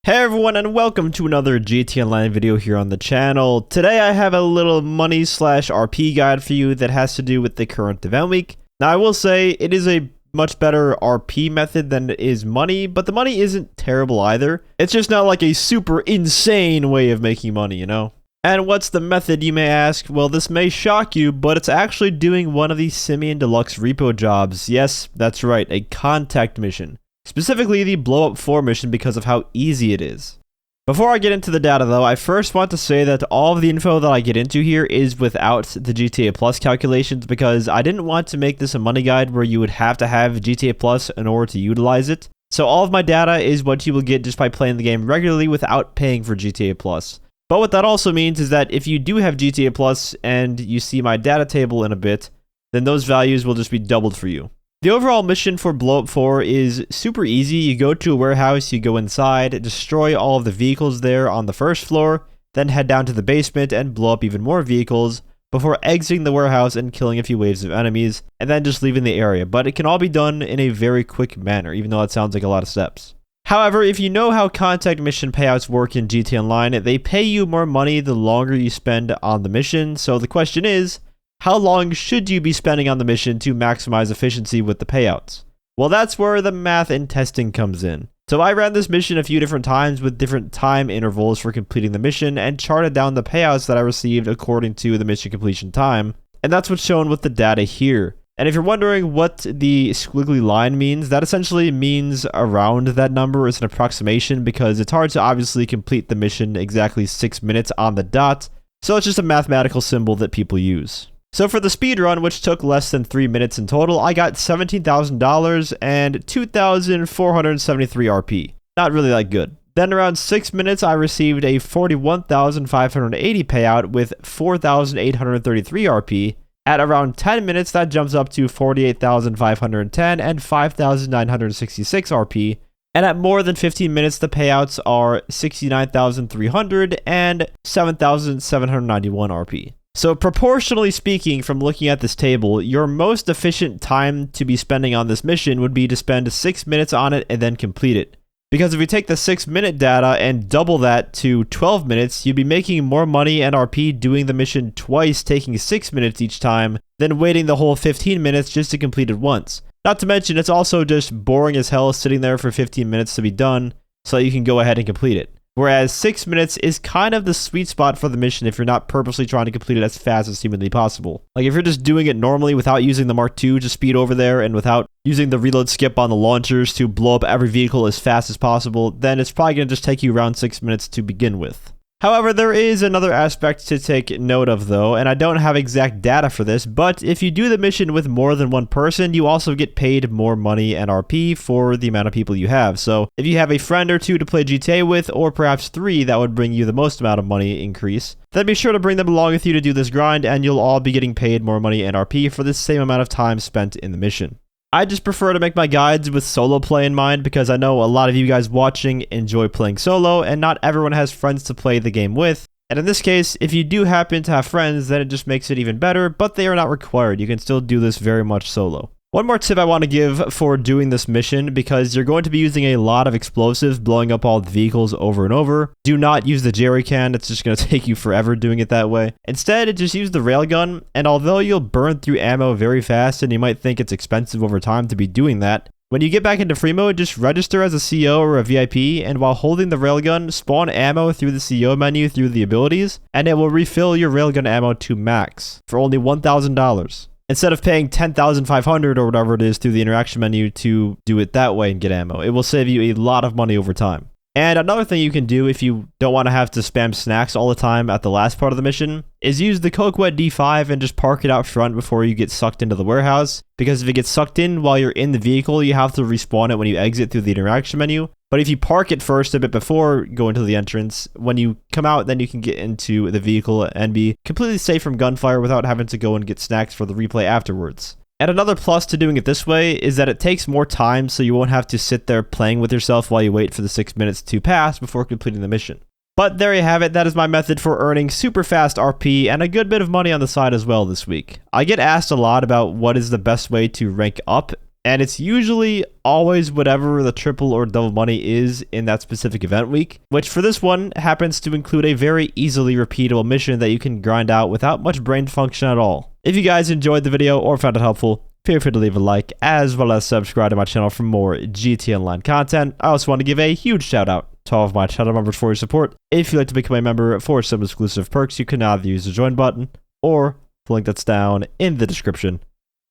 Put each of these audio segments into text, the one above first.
Hey everyone, and welcome to another gtaonline video here on the channel. Today I have a little money slash RP guide for you that has to do with the current event week. Now I will say it is a much better RP method than it is money, but the money isn't terrible either. It's just not like a super insane way of making money, you know? And what's the method, you may ask? Well, this may shock you, but it's actually doing one of these Simeon Deluxe repo jobs. Yes, that's right, a contact mission. Specifically the blow up 4 mission because of how easy it is. Before I get into the data though, I first want to say that all of the info that I get into here is without the GTA Plus calculations because I didn't want to make this a money guide where you would have to have GTA Plus in order to utilize it. So all of my data is what you will get just by playing the game regularly without paying for GTA Plus. But what that also means is that if you do have GTA Plus and you see my data table in a bit, then those values will just be doubled for you. The overall mission for Blow Up 4 is super easy. You go to a warehouse, you go inside, destroy all of the vehicles there on the first floor, then head down to the basement and blow up even more vehicles before exiting the warehouse and killing a few waves of enemies, and then just leaving the area. But it can all be done in a very quick manner, even though that sounds like a lot of steps. However, if you know how contact mission payouts work in GTA Online, they pay you more money the longer you spend on the mission. So the question is, how long should you be spending on the mission to maximize efficiency with the payouts? Well, that's where the math and testing comes in. So I ran this mission a few different times with different time intervals for completing the mission and charted down the payouts that I received according to the mission completion time. And that's what's shown with the data here. And if you're wondering what the squiggly line means, that essentially means around that number. Is an approximation because it's hard to obviously complete the mission exactly 6 minutes on the dot. So it's just a mathematical symbol that people use. So for the speedrun, which took less than 3 minutes in total, I got $17,000 and 2,473 RP. Not really that good. Then around 6 minutes, I received a 41,580 payout with 4,833 RP. At around 10 minutes, that jumps up to 48,510 and 5,966 RP. And at more than 15 minutes, the payouts are 69,300 and 7,791 RP. So proportionally speaking, from looking at this table, your most efficient time to be spending on this mission would be to spend 6 minutes on it and then complete it. Because if you take the 6-minute data and double that to 12 minutes, you'd be making more money and RP doing the mission twice, taking 6 minutes each time, than waiting the whole 15 minutes just to complete it once. Not to mention, it's also just boring as hell sitting there for 15 minutes to be done, so you can go ahead and complete it. Whereas 6 minutes is kind of the sweet spot for the mission if you're not purposely trying to complete it as fast as humanly possible. Like if you're just doing it normally without using the Mark II to speed over there and without using the reload skip on the launchers to blow up every vehicle as fast as possible, then it's probably going to just take you around 6 minutes to begin with. However, there is another aspect to take note of though, and I don't have exact data for this, but if you do the mission with more than one person, you also get paid more money and RP for the amount of people you have. So if you have a friend or two to play GTA with, or perhaps 3, that would bring you the most amount of money increase, then be sure to bring them along with you to do this grind, and you'll all be getting paid more money and RP for the same amount of time spent in the mission. I just prefer to make my guides with solo play in mind because I know a lot of you guys watching enjoy playing solo and not everyone has friends to play the game with. And in this case, if you do happen to have friends, then it just makes it even better, but they are not required. You can still do this very much solo. One more tip I want to give for doing this mission, because you're going to be using a lot of explosives, blowing up all the vehicles over and over. Do not use the jerry can, it's just going to take you forever doing it that way. Instead, just use the railgun, and although you'll burn through ammo very fast and you might think it's expensive over time to be doing that, when you get back into free mode, just register as a CO or a VIP, and while holding the railgun, spawn ammo through the CO menu through the abilities, and it will refill your railgun ammo to max for only $1,000. Instead of paying $10,500 or whatever it is through the interaction menu to do it that way and get ammo. It will save you a lot of money over time. And another thing you can do if you don't want to have to spam snacks all the time at the last part of the mission is use the Coke Wet D5 and just park it out front before you get sucked into the warehouse. Because if it gets sucked in while you're in the vehicle, you have to respawn it when you exit through the interaction menu. But if you park it first a bit before going to the entrance, when you come out, then you can get into the vehicle and be completely safe from gunfire without having to go and get snacks for the replay afterwards. And another plus to doing it this way is that it takes more time, so you won't have to sit there playing with yourself while you wait for the 6 minutes to pass before completing the mission. But there you have it, that is my method for earning super fast RP and a good bit of money on the side as well this week. I get asked a lot about what is the best way to rank up And it's usually always whatever the triple or double money is in that specific event week, which for this one happens to include a very easily repeatable mission that you can grind out without much brain function at all. If you guys enjoyed the video or found it helpful, feel free to leave a like as well as subscribe to my channel for more GTA Online content. I also want to give a huge shout out to all of my channel members for your support. If you'd like to become a member for some exclusive perks, you can either use the join button or the link that's down in the description.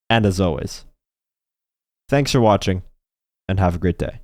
And as always, thanks for watching, and have a great day.